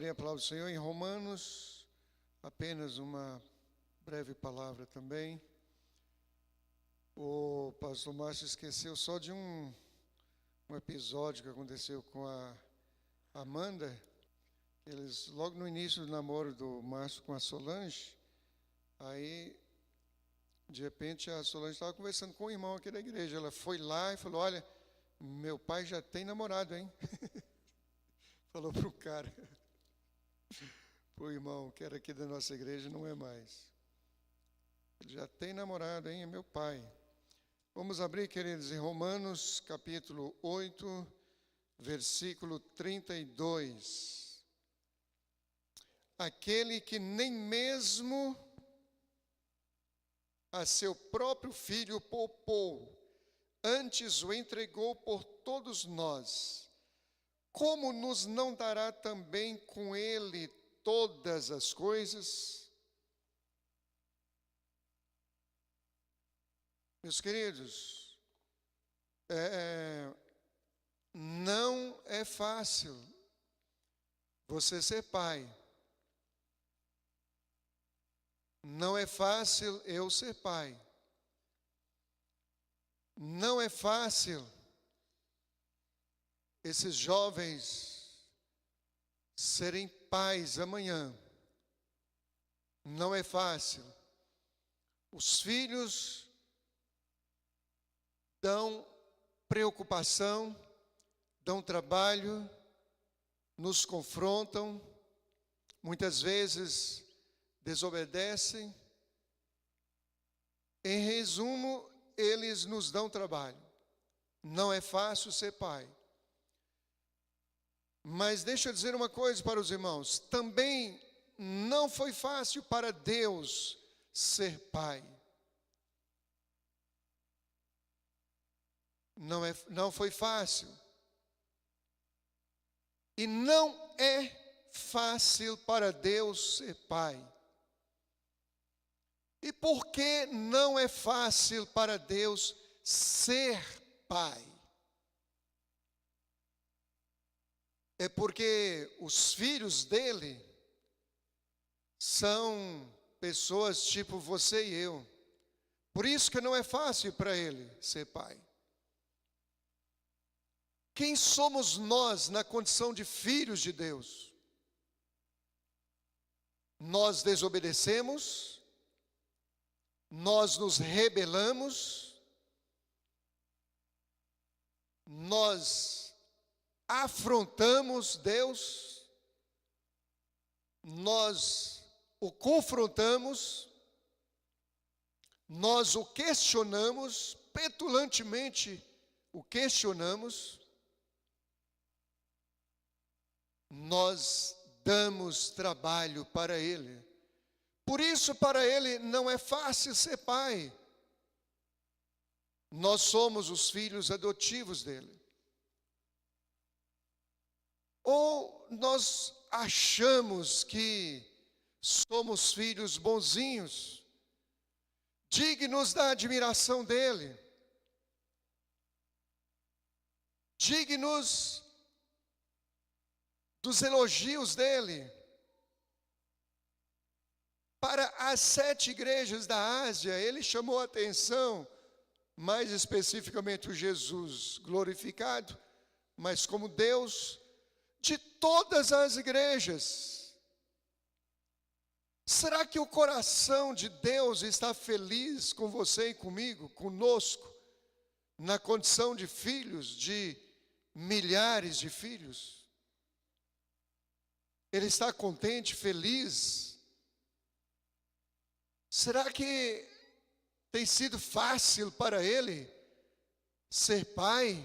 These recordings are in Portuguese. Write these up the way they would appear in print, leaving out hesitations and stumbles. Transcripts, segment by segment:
ler a palavra do Senhor em Romanos, apenas uma breve palavra também. O pastor Márcio esqueceu só de um episódio que aconteceu com a Amanda. Eles, logo no início do namoro do Márcio com a Solange, aí, de repente, a Solange estava conversando com o irmão aqui da igreja. Ela foi lá e falou: olha, meu pai já tem namorado, hein? Falou para o cara, para o irmão que era aqui da nossa igreja, não é mais. Ele já tem namorado, hein? É meu pai. Vamos abrir, queridos, em Romanos, capítulo 8, versículo 32. Aquele que nem mesmo a seu próprio filho poupou, antes o entregou por todos nós, como nos não dará também com ele todas as coisas? Meus queridos, não é fácil você ser pai. Não é fácil eu ser pai. Não é fácil esses jovens serem pais amanhã. Não é fácil. Os filhos dão preocupação, dão trabalho, nos confrontam, muitas vezes desobedecem. Em resumo, eles nos dão trabalho. Não é fácil ser pai. Mas deixa eu dizer uma coisa para os irmãos: também não foi fácil para Deus ser pai. Não foi fácil. E não é fácil para Deus ser pai. E por que não é fácil para Deus ser pai? É porque os filhos dele são pessoas tipo você e eu. Por isso que não é fácil para ele ser pai. Quem somos nós na condição de filhos de Deus? Nós desobedecemos, nós nos rebelamos, nós afrontamos Deus, nós o confrontamos, nós o questionamos, petulantemente o questionamos, nós damos trabalho para ele. Por isso, para ele não é fácil ser pai. Nós somos os filhos adotivos dele. Ou nós achamos que somos filhos bonzinhos, dignos da admiração dele, dignos dos elogios dele. Para as 7 igrejas da Ásia, ele chamou a atenção, mais especificamente o Jesus glorificado, mas como Deus, de todas as igrejas. Será que o coração de Deus está feliz com você e comigo, conosco, na condição de filhos, de milhares de filhos? Ele está contente, feliz? Será que tem sido fácil para ele ser pai?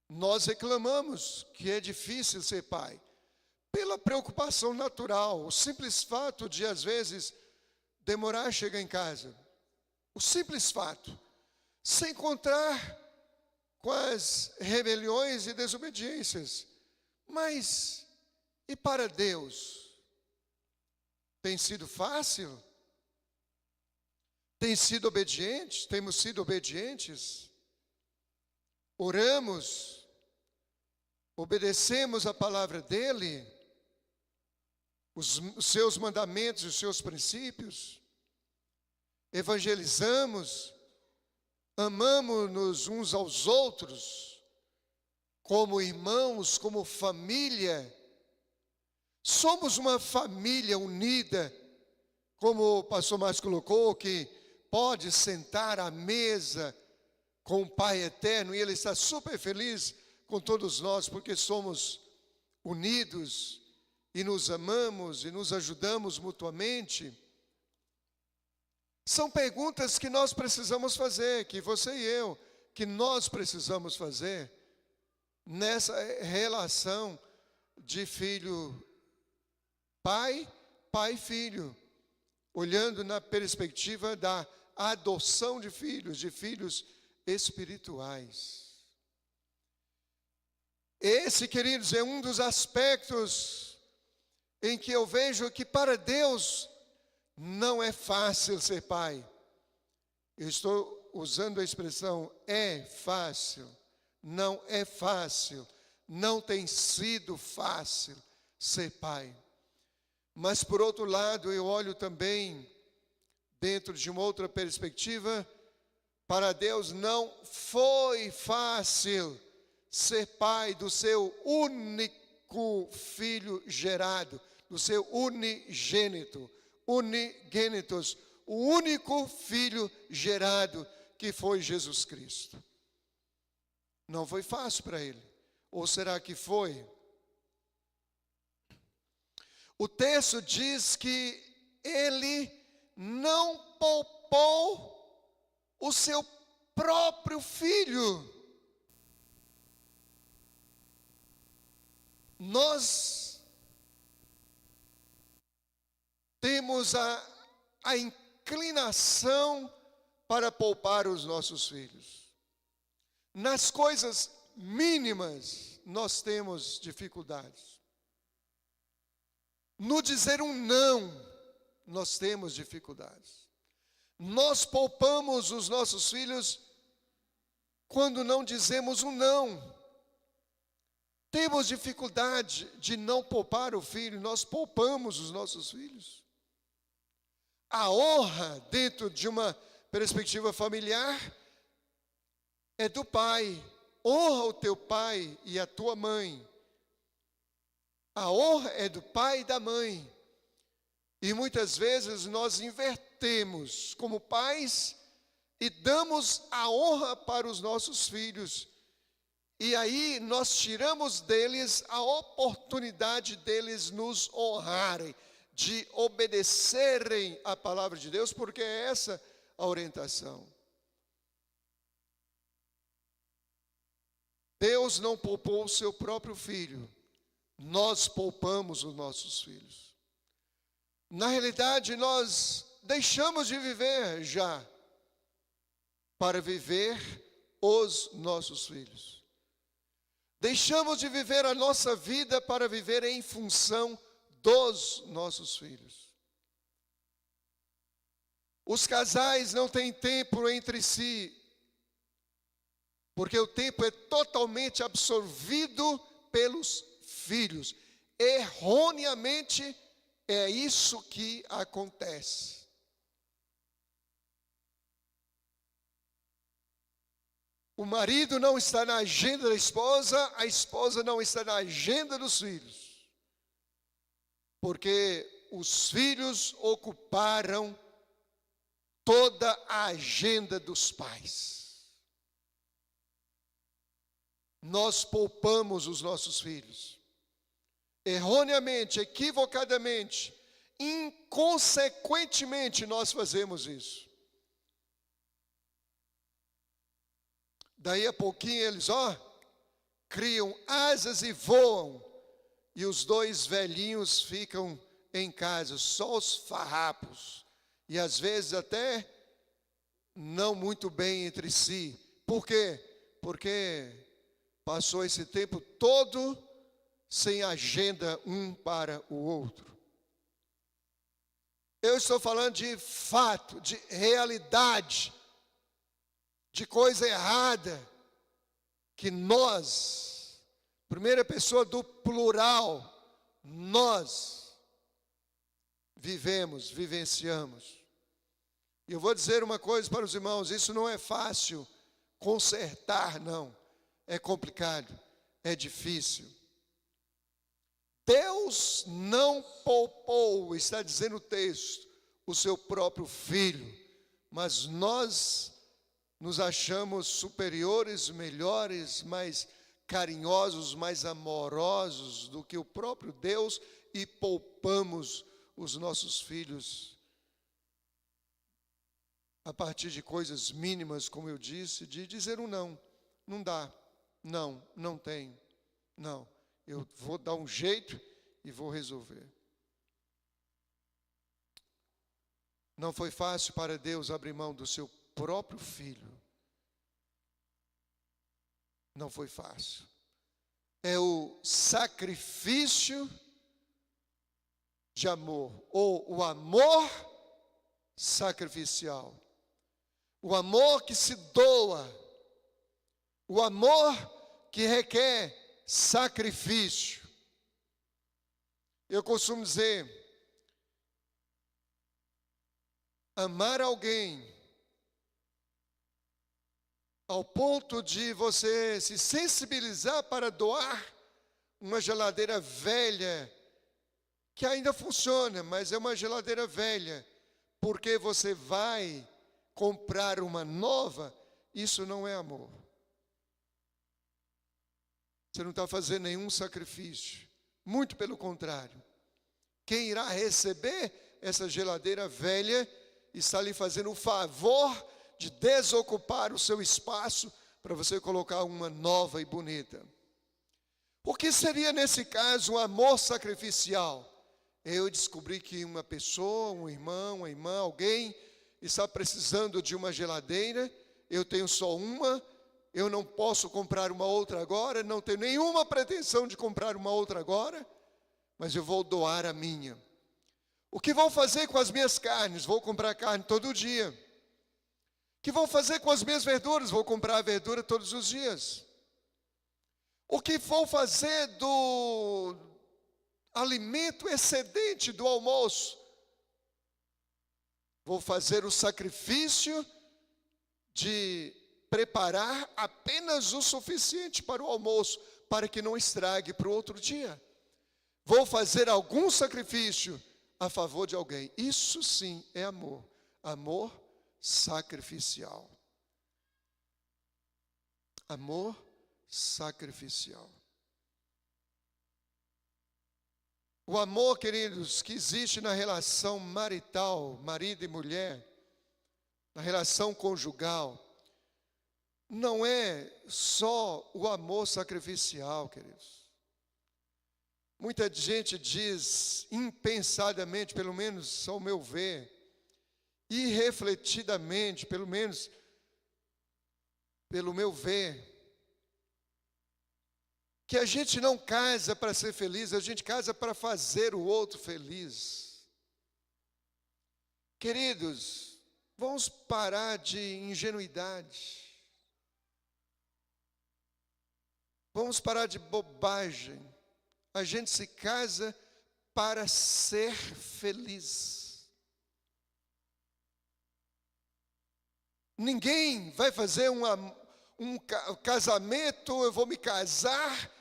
Nós reclamamos que é difícil ser pai, pela preocupação natural, o simples fato de, às vezes, demorar a chegar em casa. O simples fato, sem contar com as rebeliões e desobediências. Mas, e para Deus? Tem sido fácil? Tem sido obediente? Temos sido obedientes? Oramos obedecemos a palavra dele, os seus mandamentos e os seus princípios, evangelizamos, amamos-nos uns aos outros, como irmãos, como família, somos uma família unida, como o pastor Márcio colocou, que pode sentar à mesa com o Pai Eterno, e Ele está super feliz com todos nós, porque somos unidos, e nos amamos, e nos ajudamos mutuamente. São perguntas que nós precisamos fazer, que você e eu, que nós precisamos fazer, nessa relação de pai e filho, olhando na perspectiva da adoção de filhos espirituais. Esse, queridos, é um dos aspectos em que eu vejo que para Deus não é fácil ser pai. Eu estou usando a expressão é fácil. Não é fácil, não tem sido fácil ser pai. Mas por outro lado, eu olho também dentro de uma outra perspectiva, para Deus não foi fácil ser pai do seu único filho gerado, do seu unigênitos, o único filho gerado que foi Jesus Cristo. Não foi fácil para ele. Ou será que foi? O texto diz que ele não poupou o seu próprio filho. Nós temos a inclinação para poupar os nossos filhos. Nas coisas mínimas, nós temos dificuldades. No dizer um não, nós temos dificuldades. Nós poupamos os nossos filhos quando não dizemos um não. Temos dificuldade de não poupar o filho, nós poupamos os nossos filhos. A honra, dentro de uma perspectiva familiar, é do pai. Honra o teu pai e a tua mãe. A honra é do pai e da mãe. E muitas vezes nós invertemos como pais e damos a honra para os nossos filhos. E aí nós tiramos deles a oportunidade deles nos honrarem, de obedecerem a palavra de Deus, porque é essa a orientação. Deus não poupou o seu próprio filho, nós poupamos os nossos filhos. Na realidade, nós deixamos de viver já para viver os nossos filhos. Deixamos de viver a nossa vida para viver em função dos nossos filhos. Os casais não têm tempo entre si, porque o tempo é totalmente absorvido pelos filhos. Erroneamente, é isso que acontece. O marido não está na agenda da esposa, a esposa não está na agenda dos filhos. Porque os filhos ocuparam toda a agenda dos pais. Nós poupamos os nossos filhos. Erroneamente, equivocadamente, inconsequentemente nós fazemos isso. Daí a pouquinho eles, criam asas e voam. E os dois velhinhos ficam em casa, só os farrapos. E às vezes até não muito bem entre si. Por quê? Porque passou esse tempo todo sem agenda um para o outro. Eu estou falando de fato, de realidade, de coisa errada, que nós Primeira pessoa do plural. Nós vivemos, vivenciamos. E eu vou dizer uma coisa para os irmãos: isso não é fácil consertar, não. É complicado, é difícil. Deus não poupou, está dizendo o texto, o seu próprio filho, mas nós nos achamos superiores, melhores, mais carinhosos, mais amorosos do que o próprio Deus e poupamos os nossos filhos a partir de coisas mínimas, como eu disse, de dizer um não. Não dá, não tem, não. Eu vou dar um jeito e vou resolver. Não foi fácil para Deus abrir mão do seu próprio filho. Não foi fácil. É o sacrifício de amor, ou o amor sacrificial. O amor que se doa. O amor que requer sacrifício. Eu costumo dizer, amar alguém ao ponto de você se sensibilizar para doar uma geladeira velha, que ainda funciona, mas é uma geladeira velha, porque você vai comprar uma nova, isso não é amor. Você não está fazendo nenhum sacrifício, muito pelo contrário. Quem irá receber essa geladeira velha está lhe fazendo o favor de desocupar o seu espaço para você colocar uma nova e bonita. O que seria nesse caso um amor sacrificial? Eu descobri que uma pessoa, um irmão, uma irmã, alguém está precisando de uma geladeira, eu tenho só uma, eu não posso comprar uma outra agora, não tenho nenhuma pretensão de comprar uma outra agora, mas eu vou doar a minha. O que vou fazer com as minhas carnes? Vou comprar carne todo dia. O que vou fazer com as minhas verduras? Vou comprar verdura todos os dias. O que vou fazer do alimento excedente do almoço? Vou fazer o sacrifício de preparar apenas o suficiente para o almoço, para que não estrague para o outro dia. Vou fazer algum sacrifício a favor de alguém. Isso sim é amor. Amor sacrificial. Amor sacrificial. O amor, queridos, que existe na relação marital, marido e mulher, na relação conjugal, não é só o amor sacrificial, queridos. Muita gente diz impensadamente, pelo menos ao meu ver, irrefletidamente, pelo menos pelo meu ver, que a gente não casa para ser feliz, a gente casa para fazer o outro feliz. Queridos, vamos parar de ingenuidade. Vamos parar de bobagem. A gente se casa para ser feliz. Ninguém vai fazer um casamento, eu vou me casar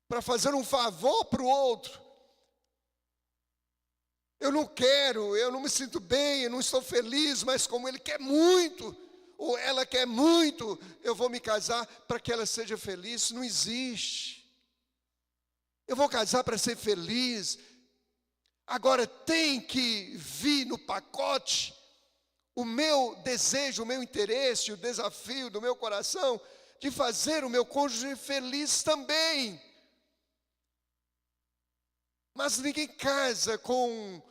para fazer um favor para o outro. Eu não quero, eu não me sinto bem, eu não estou feliz, mas como ele quer muito, ou ela quer muito, eu vou me casar para que ela seja feliz. Isso não existe. Eu vou casar para ser feliz. Agora tem que vir no pacote o meu desejo, o meu interesse, o desafio do meu coração de fazer o meu cônjuge feliz também. Mas ninguém casa com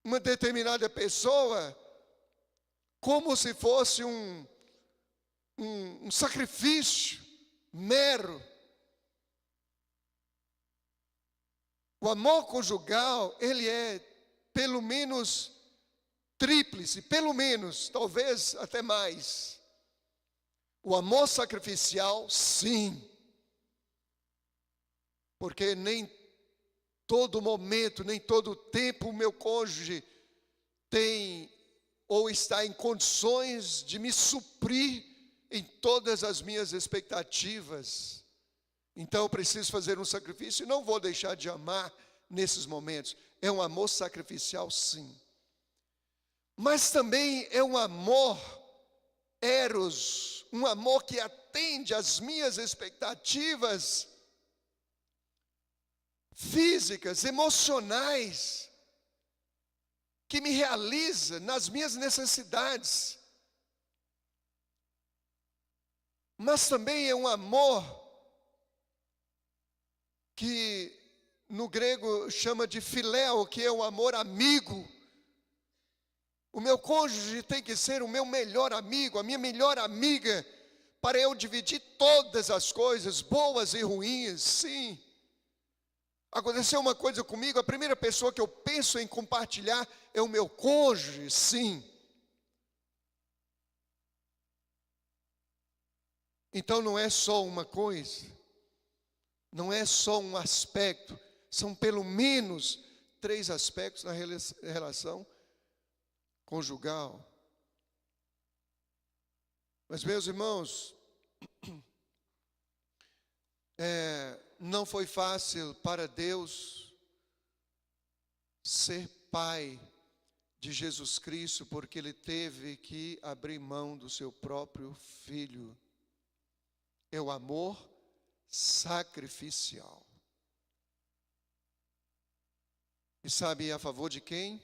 uma determinada pessoa como se fosse um sacrifício mero. O amor conjugal, ele é pelo menos tríplice, pelo menos, talvez até mais. O amor sacrificial, sim. Porque nem todo momento, nem todo tempo o meu cônjuge tem ou está em condições de me suprir em todas as minhas expectativas. Então eu preciso fazer um sacrifício e não vou deixar de amar nesses momentos. É um amor sacrificial, sim. Mas também é um amor eros, um amor que atende às minhas expectativas físicas, emocionais, que me realiza nas minhas necessidades. Mas também é um amor que no grego chama de filéu, que é um amor amigo. O meu cônjuge tem que ser o meu melhor amigo, a minha melhor amiga, para eu dividir todas as coisas, boas e ruins, sim. Aconteceu uma coisa comigo, a primeira pessoa que eu penso em compartilhar é o meu cônjuge, sim. Então não é só uma coisa, não é só um aspecto, são pelo menos 3 aspectos na relação conjugal. Mas, meus irmãos, não foi fácil para Deus ser pai de Jesus Cristo, porque Ele teve que abrir mão do seu próprio Filho. É o amor sacrificial. E sabe a favor de quem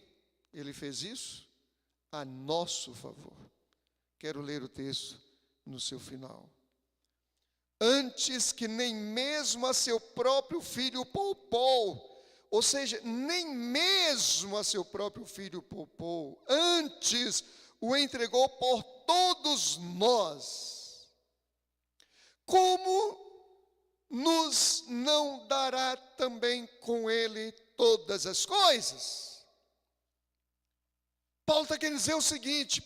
Ele fez isso? A nosso favor. Quero ler o texto no seu final. Antes que nem mesmo a seu próprio Filho poupou, ou seja, nem mesmo a seu próprio Filho poupou, antes o entregou por todos nós, como nos não dará também com Ele todas as coisas? Paulo está querendo dizer o seguinte: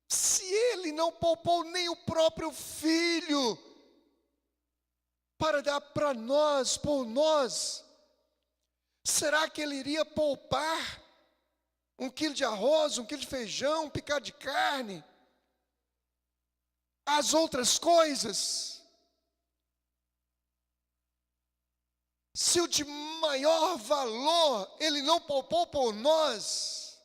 se Ele não poupou nem o próprio Filho para dar para nós, por nós, será que Ele iria poupar 1 quilo de arroz, 1 quilo de feijão, um picado de carne, as outras coisas? Se o de maior valor Ele não poupou por nós,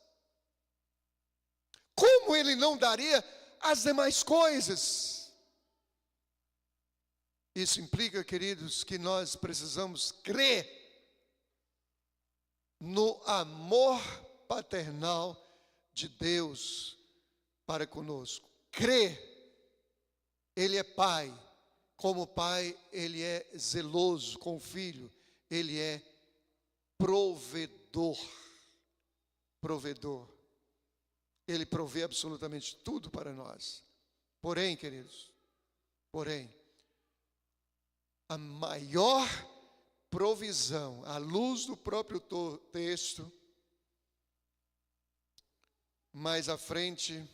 como Ele não daria as demais coisas? Isso implica, queridos, que nós precisamos crer no amor paternal de Deus para conosco. Crer. Ele é Pai. Como Pai, Ele é zeloso com o Filho. Ele é provedor. Provedor. Ele provê absolutamente tudo para nós. Porém, queridos, a maior provisão, à luz do próprio texto, mais à frente,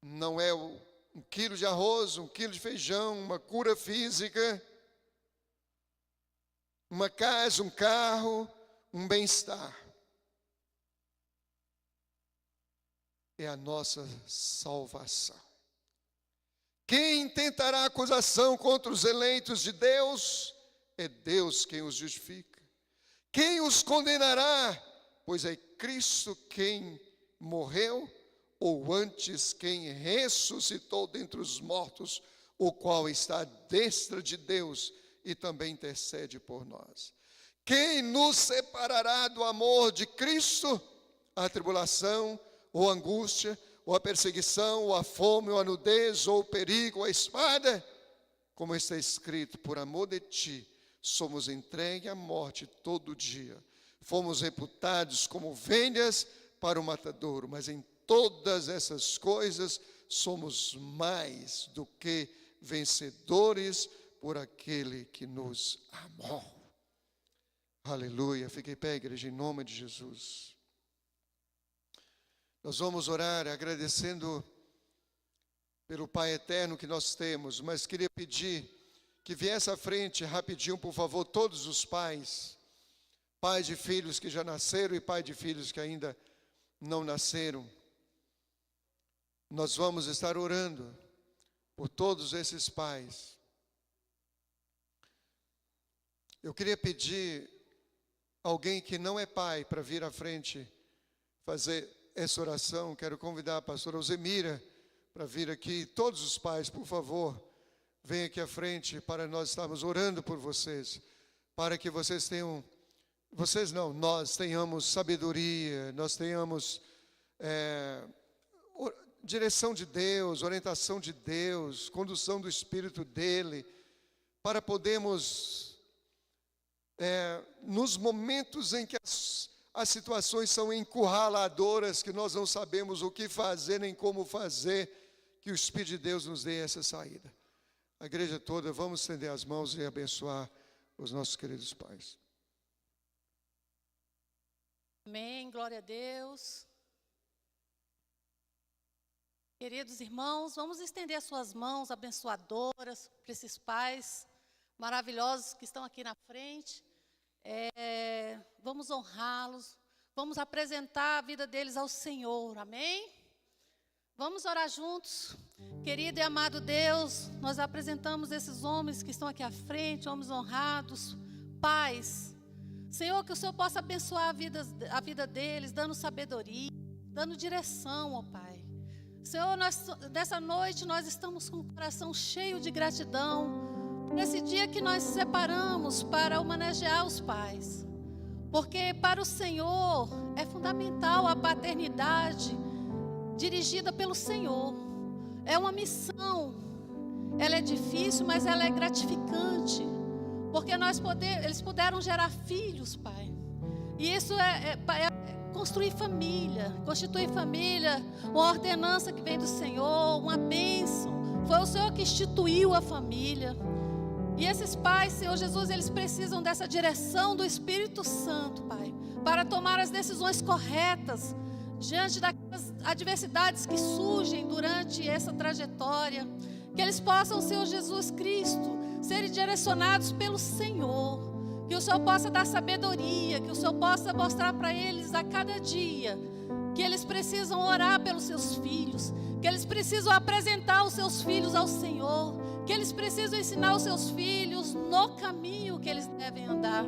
não é 1 quilo de arroz, 1 quilo de feijão, uma cura física, uma casa, um carro, um bem-estar. É a nossa salvação. Quem tentará acusação contra os eleitos de Deus? É Deus quem os justifica. Quem os condenará? Pois é Cristo quem morreu, ou antes quem ressuscitou dentre os mortos, o qual está à destra de Deus e também intercede por nós. Quem nos separará do amor de Cristo? A tribulação, ou a angústia, ou a perseguição, ou a fome, ou a nudez, ou o perigo, ou a espada? Como está escrito: por amor de ti, somos entregues à morte todo dia. Fomos reputados como ovelhas para o matadouro, mas em todas essas coisas somos mais do que vencedores por aquele que nos amou. Aleluia. Fique em pé, igreja, em nome de Jesus. Nós vamos orar agradecendo pelo Pai eterno que nós temos, mas queria pedir que viesse à frente rapidinho, por favor, todos os pais, pais de filhos que já nasceram e pai de filhos que ainda não nasceram. Nós vamos estar orando por todos esses pais. Eu queria pedir alguém que não é pai para vir à frente fazer essa oração. Quero convidar a pastora Alzemira para vir aqui. Todos os pais, por favor, venham aqui à frente para nós estarmos orando por vocês, para que vocês tenham, nós tenhamos sabedoria, nós tenhamos direção de Deus, orientação de Deus, condução do Espírito dEle, para podermos, nos momentos em que as situações são encurraladoras, que nós não sabemos o que fazer nem como fazer, que o Espírito de Deus nos dê essa saída. A igreja toda, vamos estender as mãos e abençoar os nossos queridos pais. Amém, glória a Deus. Queridos irmãos, vamos estender as suas mãos abençoadoras para esses pais maravilhosos que estão aqui na frente. Vamos honrá-los, vamos apresentar a vida deles ao Senhor, amém? Vamos orar juntos. Querido e amado Deus, nós apresentamos esses homens que estão aqui à frente, homens honrados, pais. Senhor, que o Senhor possa abençoar a vida deles, dando sabedoria, dando direção, ó Pai. Senhor, nessa noite nós estamos com o coração cheio de gratidão por esse dia que nós separamos para homenagear os pais. Porque para o Senhor é fundamental a paternidade dirigida pelo Senhor. É uma missão, ela é difícil, mas ela é gratificante. Porque eles puderam gerar filhos, Pai. E isso é construir família, constituir família, uma ordenança que vem do Senhor, uma bênção. Foi o Senhor que instituiu a família. E esses pais, Senhor Jesus, eles precisam dessa direção do Espírito Santo, Pai, para tomar as decisões corretas diante daquelas adversidades que surgem durante essa trajetória. Que eles possam, Senhor Jesus Cristo, serem direcionados pelo Senhor. Que o Senhor possa dar sabedoria, que o Senhor possa mostrar para eles a cada dia que eles precisam orar pelos seus filhos, que eles precisam apresentar os seus filhos ao Senhor, que eles precisam ensinar os seus filhos no caminho que eles devem andar.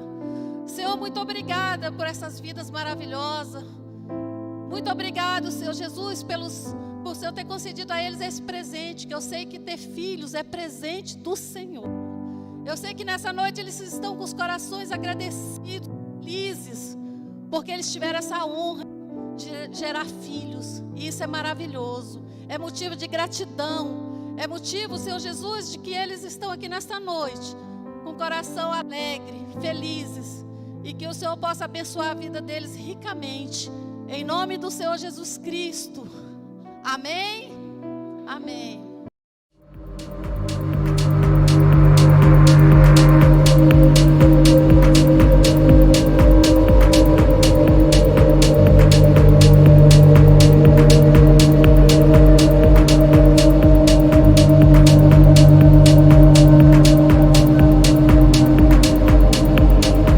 Senhor, muito obrigada por essas vidas maravilhosas. Muito obrigado, Senhor Jesus, por Senhor ter concedido a eles esse presente, que eu sei que ter filhos é presente do Senhor. Eu sei que nessa noite eles estão com os corações agradecidos, felizes, porque eles tiveram essa honra de gerar filhos. E isso é maravilhoso, é motivo de gratidão, é motivo, Senhor Jesus, de que eles estão aqui nesta noite, com o coração alegre, felizes, e que o Senhor possa abençoar a vida deles ricamente, em nome do Senhor Jesus Cristo. Amém? Amém.